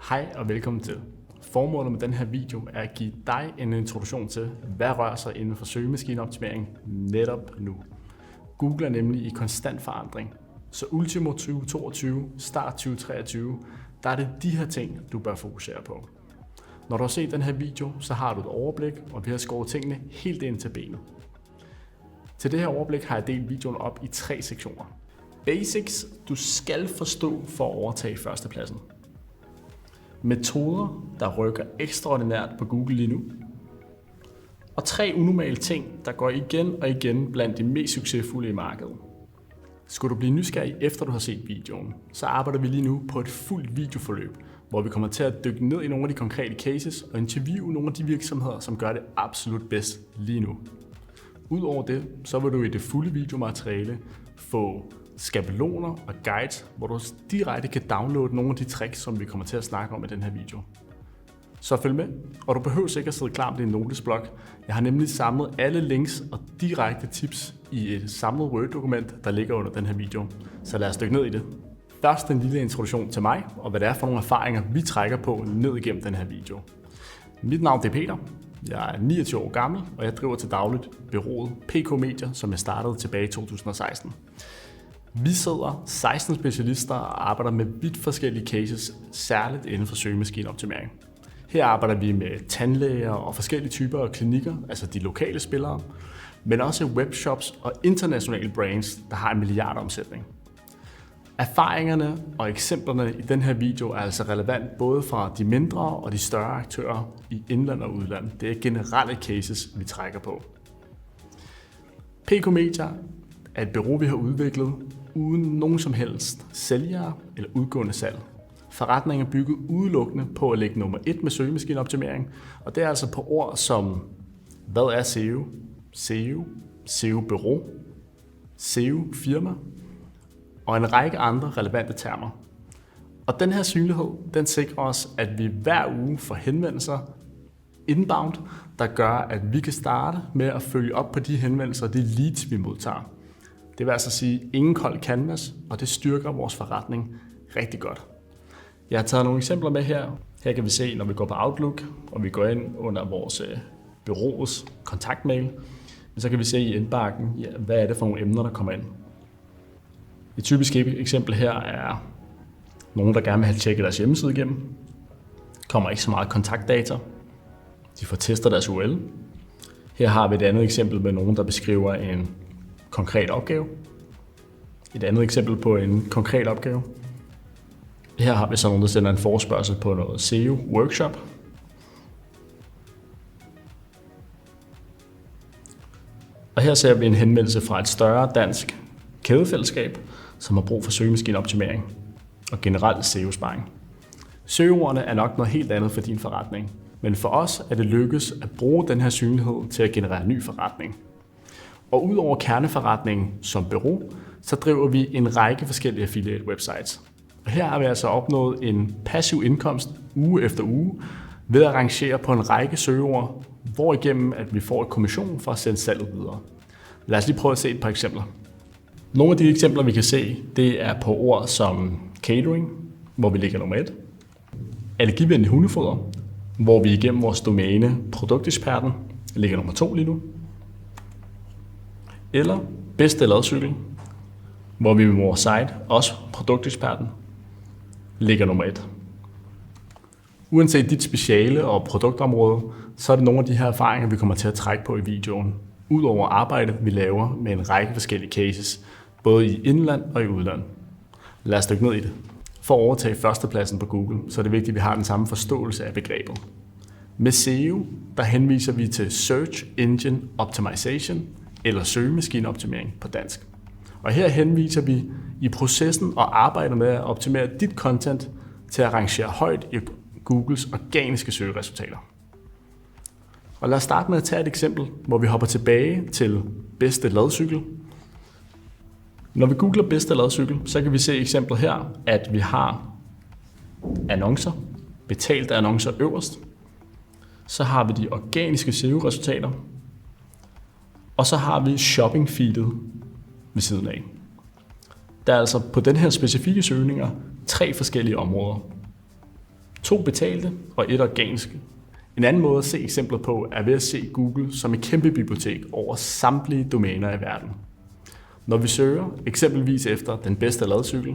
Hej og velkommen til. Formålet med den her video er at give dig en introduktion til, hvad rører sig inden for søgemaskineoptimering netop nu. Google er nemlig i konstant forandring, så ultimo 2022, start 2023, der er det de her ting, du bør fokusere på. Når du har set den her video, så har du et overblik, og vi har skåret tingene helt ind til benet. Til det her overblik har jeg delt videoen op i 3 sektioner. Basics, du skal forstå for at overtage førstepladsen. Metoder, der rykker ekstraordinært på Google lige nu. Og 3 unormale ting, der går igen og igen blandt de mest succesfulde i markedet. Skulle du blive nysgerrig efter du har set videoen, så arbejder vi lige nu på et fuldt videoforløb, hvor vi kommer til at dykke ned i nogle af de konkrete cases og interviewe nogle af de virksomheder, som gør det absolut bedst lige nu. Udover det, så vil du i det fulde videomateriale få skabeloner og guides, hvor du direkte kan downloade nogle af de tricks, som vi kommer til at snakke om i den her video. Så følg med, og du behøver ikke at sidde klar med din notesblok. Jeg har nemlig samlet alle links og direkte tips i et samlet Word-dokument, der ligger under den her video. Så lad os dykke ned i det. Først en lille introduktion til mig, og hvad det er for nogle erfaringer, vi trækker på ned igennem den her video. Mit navn er Peter. Jeg er 29 år gammel, og jeg driver til dagligt bureauet PK Media, som jeg startede tilbage i 2016. Vi sidder 16 specialister og arbejder med vidt forskellige cases, særligt inden for søgemaskineoptimering. Her arbejder vi med tandlæger og forskellige typer af klinikker, altså de lokale spillere, men også webshops og internationale brands, der har en milliardomsætning. Erfaringerne og eksemplerne i den her video er altså relevant både fra de mindre og de større aktører i indland og udland. Det er generelle cases, vi trækker på. PK Media er et bureau, vi har udviklet uden nogen som helst sælgere eller udgående salg. Forretningen er bygget udelukkende på at lægge nummer 1 med søgemaskineoptimering, og det er altså på ord som, hvad er SEO, SEO-bureau, SEO-firma og en række andre relevante termer. Og den her synlighed, den sikrer os, at vi hver uge får henvendelser inbound, der gør, at vi kan starte med at følge op på de henvendelser, de leads, vi modtager. Det vil altså sige ingen kold canvas, og det styrker vores forretning rigtig godt. Jeg har taget nogle eksempler med her. Her kan vi se, når vi går på Outlook, og vi går ind under vores bureaus kontaktmail, så kan vi se i indbakken, hvad er det for nogle emner, der kommer ind. Et typisk eksempel her er nogen, der gerne vil have tjekket deres hjemmeside igennem. Kommer ikke så meget kontaktdata. De får testet deres URL. Her har vi et andet eksempel med nogen, der beskriver en konkret opgave. Et andet eksempel på en konkret opgave. Her har vi så nogen, der sender en forespørgsel på noget SEO-workshop. Og her ser vi en henvendelse fra et større dansk kædefællesskab, som har brug for søgemaskineoptimering og generelt SEO-sparring. Søgeordene er nok noget helt andet for din forretning, men for os er det lykkes at bruge den her synlighed til at generere ny forretning. Og udover kerneforretningen som bureau, så driver vi en række forskellige affiliate websites. Og her har vi altså opnået en passiv indkomst uge efter uge ved at rangere på en række søgeord, hvorigennem at vi får et kommission for at sende salget videre. Lad os lige prøve at se et par eksempler. Nogle af de eksempler, vi kan se, det er på ord som catering, hvor vi ligger nummer 1. Allergivenlig hundefoder, hvor vi igennem vores domæne produkteksperten ligger nummer 2 lige nu. Eller bedste ladcykel, hvor vi med vores site, også produkteksperten, ligger nummer 1. Uanset dit speciale og produktområde, så er det nogle af de her erfaringer, vi kommer til at trække på i videoen. Udover arbejdet, vi laver med en række forskellige cases, både i indland og i udland. Lad os dykke ned i det. For at overtage førstepladsen på Google, så er det vigtigt, at vi har den samme forståelse af begrebet. Med SEO, der henviser vi til Search Engine Optimization, eller søgemaskineoptimering på dansk. Og her henviser vi i processen og arbejder med at optimere dit content til at rangere højt i Googles organiske søgeresultater. Og lad os starte med at tage et eksempel, hvor vi hopper tilbage til bedste ladcykel. Når vi googler bedste ladcykel, så kan vi se eksemplet her, at vi har annoncer, betalte annoncer øverst. Så har vi de organiske SEO-resultater, og så har vi shopping feedet ved siden af. Der er altså på den her specifikke søgninger 3 forskellige områder. 2 betalte og 1 organiske. En anden måde at se eksempler på er ved at se Google som et kæmpe bibliotek over samtlige domæner i verden. Når vi søger eksempelvis efter den bedste ladcykel,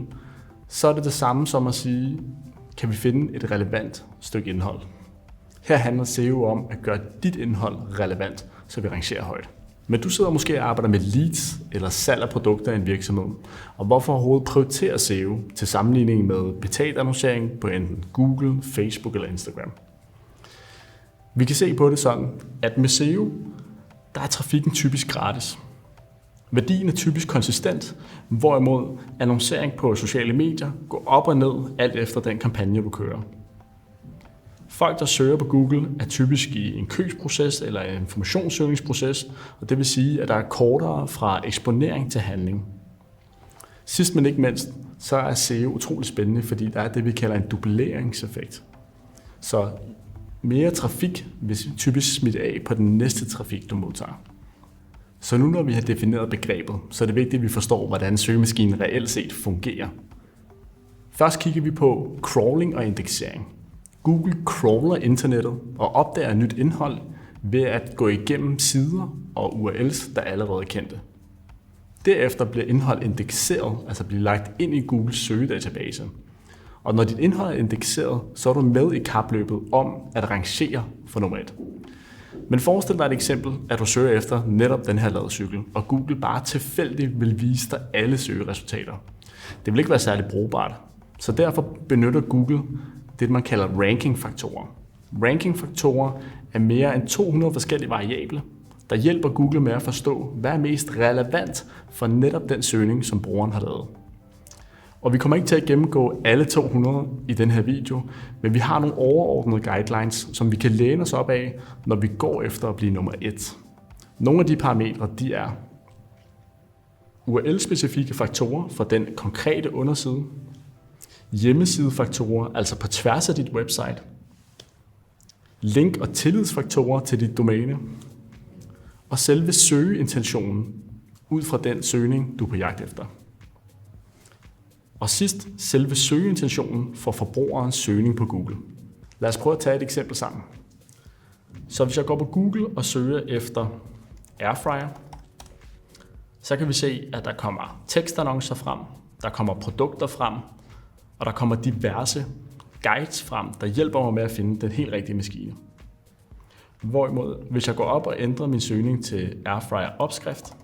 så er det det samme som at sige, kan vi finde et relevant stykke indhold. Her handler SEO om at gøre dit indhold relevant, så vi rangerer højt. Men du sidder måske og arbejder med leads eller salg af produkter i en virksomhed. Og hvorfor overhovedet prioritere SEO til sammenligning med betalt annoncering på enten Google, Facebook eller Instagram? Vi kan se på det sådan, at med SEO, der er trafikken typisk gratis. Værdien er typisk konsistent, hvorimod annoncering på sociale medier går op og ned alt efter den kampagne, du kører. Folk, der søger på Google, er typisk i en købsproces eller en informationssøgningsproces, og det vil sige, at der er kortere fra eksponering til handling. Sidst men ikke mindst, så er SEO utrolig spændende, fordi der er det, vi kalder en dubleringseffekt. Så mere trafik vil typisk smitte af på den næste trafik, du modtager. Så nu når vi har defineret begrebet, så er det vigtigt, at vi forstår, hvordan søgemaskinen reelt set fungerer. Først kigger vi på crawling og indeksering. Google crawler internettet og opdager nyt indhold ved at gå igennem sider og URLs, der allerede er kendte. Derefter bliver indhold indekseret, altså bliver lagt ind i Googles søgedatabase. Og når dit indhold er indekseret, så er du med i kapløbet om at rangere for nummer 1. Men forestil dig et eksempel, at du søger efter netop den her ladcykel, og Google bare tilfældigt vil vise dig alle søgeresultater. Det vil ikke være særlig brugbart, så derfor benytter Google det, man kalder rankingfaktorer. Rankingfaktorer er mere end 200 forskellige variable, der hjælper Google med at forstå, hvad er mest relevant for netop den søgning, som brugeren har lavet. Og vi kommer ikke til at gennemgå alle 200 i den her video, men vi har nogle overordnede guidelines, som vi kan læne os op af, når vi går efter at blive nummer 1. Nogle af de parametre, de er URL-specifikke faktorer for den konkrete underside, hjemmesidefaktorer, altså på tværs af dit website, link- og tillidsfaktorer til dit domæne, og selve søgeintentionen ud fra den søgning, du er på jagt efter. Og sidst, selve søgeintentionen for forbrugerens søgning på Google. Lad os prøve at tage et eksempel sammen. Så hvis jeg går på Google og søger efter airfryer, så kan vi se, at der kommer tekstannoncer frem, der kommer produkter frem, og der kommer diverse guides frem, der hjælper mig med at finde den helt rigtige maskine. Hvorimod, hvis jeg går op og ændrer min søgning til airfryer opskrift,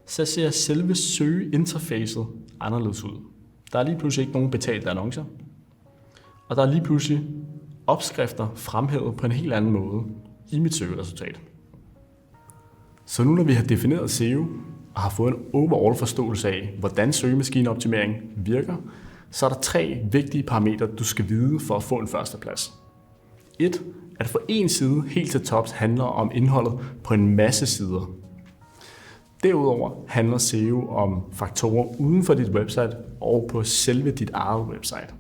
så ser selve søgeinterfacet anderledes ud. Der er lige pludselig ikke nogen betalte annoncer, og der er lige pludselig opskrifter fremhævet på en helt anden måde i mit søgeresultat. Så nu når vi har defineret SEO og har fået en overall forståelse af, hvordan søgemaskineoptimering virker, så er der 3 vigtige parametre, du skal vide for at få en førsteplads. 1. At få en side helt til tops handler om indholdet på en masse sider. Derudover handler SEO om faktorer uden for dit website og på selve dit eget website.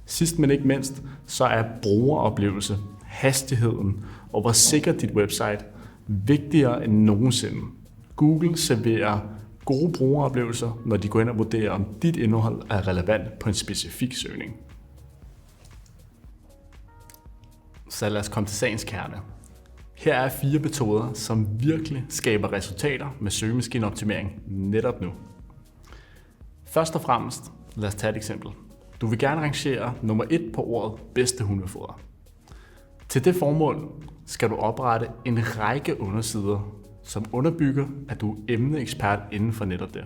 Sidst men ikke mindst, så er brugeroplevelse, hastigheden og hvor sikkert dit website vigtigere end nogensinde. Google serverer gode brugeroplevelser, når de går ind og vurderer, om dit indhold er relevant på en specifik søgning. Så lad os komme til sagens kerne. Her er 4 metoder, som virkelig skaber resultater med søgemaskineoptimering netop nu. Først og fremmest, lad os tage et eksempel. Du vil gerne rangere nummer 1 på ordet bedste hundefoder. Til det formål skal du oprette en række undersider, som underbygger, at du er emneekspert inden for netop det.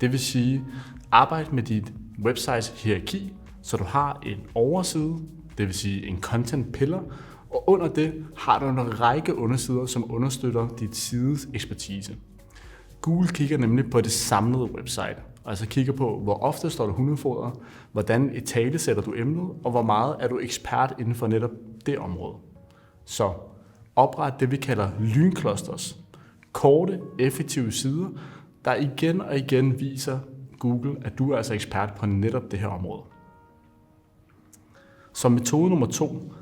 Det vil sige, arbejde med dit websites hierarki, så du har en overside, det vil sige en content pillar, og under det har du en række undersider, som understøtter dit sides ekspertise. Google kigger nemlig på det samlede website, altså kigger på, hvor ofte står der hundefoder, hvordan italesætter du emnet, og hvor meget er du ekspert inden for netop det område. Så opret det, vi kalder lynclusters. Korte, effektive sider, der igen og igen viser Google, at du er altså ekspert på netop det her område. Som metode nummer 2,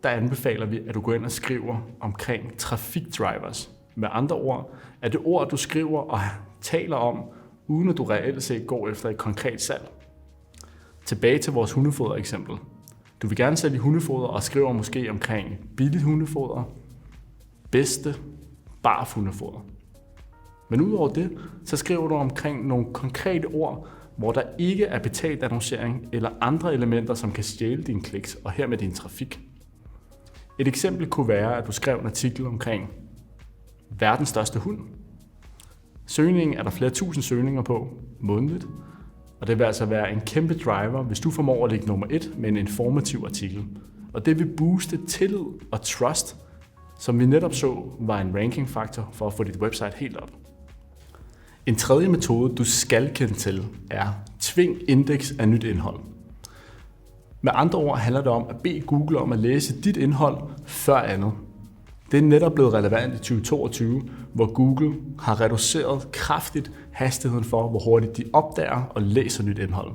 der anbefaler vi, at du går ind og skriver omkring trafikdrivers. Med andre ord er det ord, du skriver og taler om, uden at du reelt set går efter et konkret salg. Tilbage til vores hundefoder eksempel. Du vil gerne sælge hundefoder og skriver måske omkring billigt hundefoder, bedste barf hundefoder. Men udover det, så skriver du omkring nogle konkrete ord, hvor der ikke er betalt annoncering eller andre elementer, som kan stjæle dine kliks og hermed din trafik. Et eksempel kunne være, at du skrev en artikel omkring verdens største hund. Søgningen er der flere tusind søgninger på månedligt, og det vil altså være en kæmpe driver, hvis du formår at ligge nummer 1 med en informativ artikel. Og det vil booste tillid og trust, som vi netop så var en rankingfaktor for at få dit website helt op. En tredje metode, du skal kende til, er tving indeks af nyt indhold. Med andre ord handler det om at bede Google om at læse dit indhold før andet. Det er netop blevet relevant i 2022, hvor Google har reduceret kraftigt hastigheden for, hvor hurtigt de opdager og læser nyt indhold.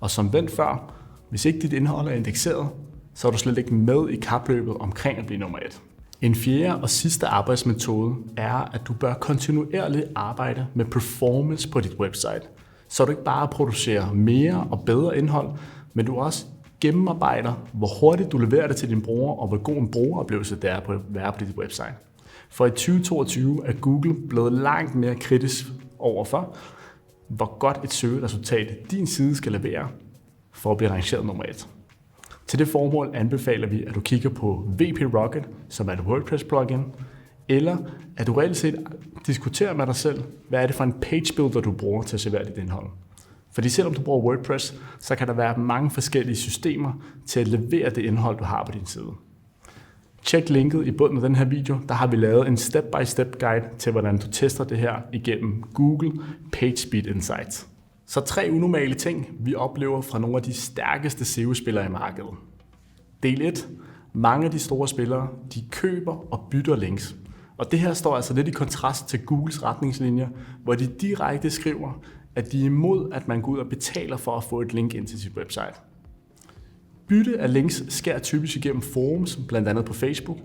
Og som vendt før, hvis ikke dit indhold er indekseret, så er du slet ikke med i kapløbet omkring at blive nummer 1. En fjerde og sidste arbejdsmetode er, at du bør kontinuerligt arbejde med performance på dit website, så du ikke bare producerer mere og bedre indhold, men du også gennemarbejder, hvor hurtigt du leverer det til din bruger, og hvor god en brugeroplevelse det er på at være på dit website. For i 2022 er Google blevet langt mere kritisk overfor, hvor godt et søgeresultat din side skal levere for at blive rangeret nummer 1. Til det formål anbefaler vi, at du kigger på WP Rocket, som er et WordPress-plugin, eller at du reelt set diskuterer med dig selv, hvad er det for en page builder, du bruger til at servere dit indhold. Fordi selvom du bruger WordPress, så kan der være mange forskellige systemer til at levere det indhold, du har på din side. Tjek linket i bunden af den her video, der har vi lavet en step-by-step guide til, hvordan du tester det her igennem Google PageSpeed Insights. Så 3 unormale ting, vi oplever fra nogle af de stærkeste SEO-spillere i markedet. Del 1. Mange af de store spillere, de køber og bytter links. Og det her står altså lidt i kontrast til Googles retningslinjer, hvor de direkte skriver, at de er imod, at man går ud og betaler for at få et link ind til sit website. Bytte af links sker typisk igennem forums, blandt andet på Facebook,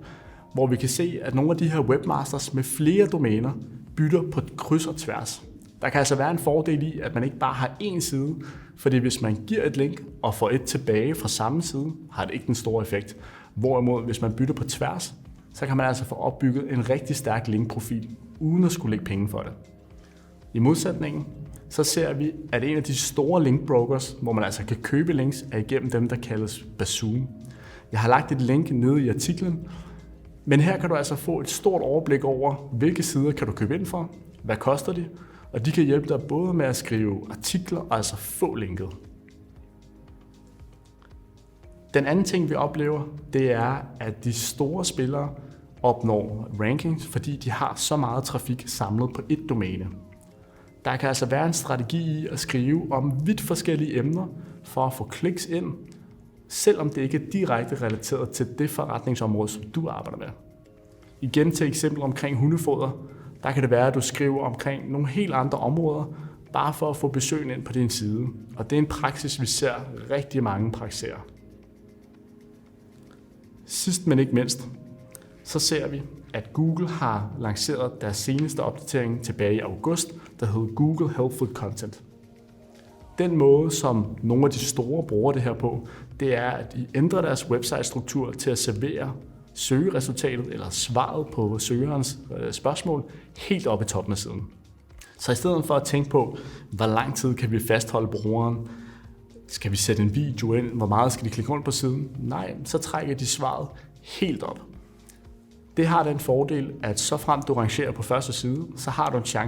hvor vi kan se, at nogle af de her webmasters med flere domæner bytter på kryds og tværs. Der kan altså være en fordel i, at man ikke bare har én side, fordi hvis man giver et link og får et tilbage fra samme side, har det ikke den store effekt. Hvorimod, hvis man bytter på tværs, så kan man altså få opbygget en rigtig stærk linkprofil, uden at skulle lægge penge for det. I modsætningen, så ser vi, at en af de store linkbrokers, hvor man altså kan købe links, er igennem dem, der kaldes Bazoom. Jeg har lagt et link nede i artiklen, men her kan du altså få et stort overblik over, hvilke sider kan du købe ind for, hvad koster de, og de kan hjælpe dig både med at skrive artikler og altså få linket. Den anden ting, vi oplever, det er, at de store spillere opnår rankings, fordi de har så meget trafik samlet på et domæne. Der kan altså være en strategi i at skrive om vidt forskellige emner for at få kliks ind, selvom det ikke er direkte relateret til det forretningsområde, som du arbejder med. Igen til eksempel omkring hundefoder, der kan det være, at du skriver omkring nogle helt andre områder, bare for at få besøgende ind på din side. Og det er en praksis, vi ser rigtig mange praktisere. Sidst men ikke mindst, så ser vi, at Google har lanceret deres seneste opdatering tilbage i august, der hedder Google Helpful Content. Den måde, som nogle af de store bruger det her på, det er, at de ændrer deres website-struktur til at servere søgeresultatet eller svaret på søgerens spørgsmål helt oppe i toppen af siden. Så i stedet for at tænke på, hvor lang tid kan vi fastholde brugeren, skal vi sætte en video ind, hvor meget skal de klikke rundt på siden? Nej, så trækker de svaret helt op. Det har den fordel, at så frem du rangerer på første side, så har du en chance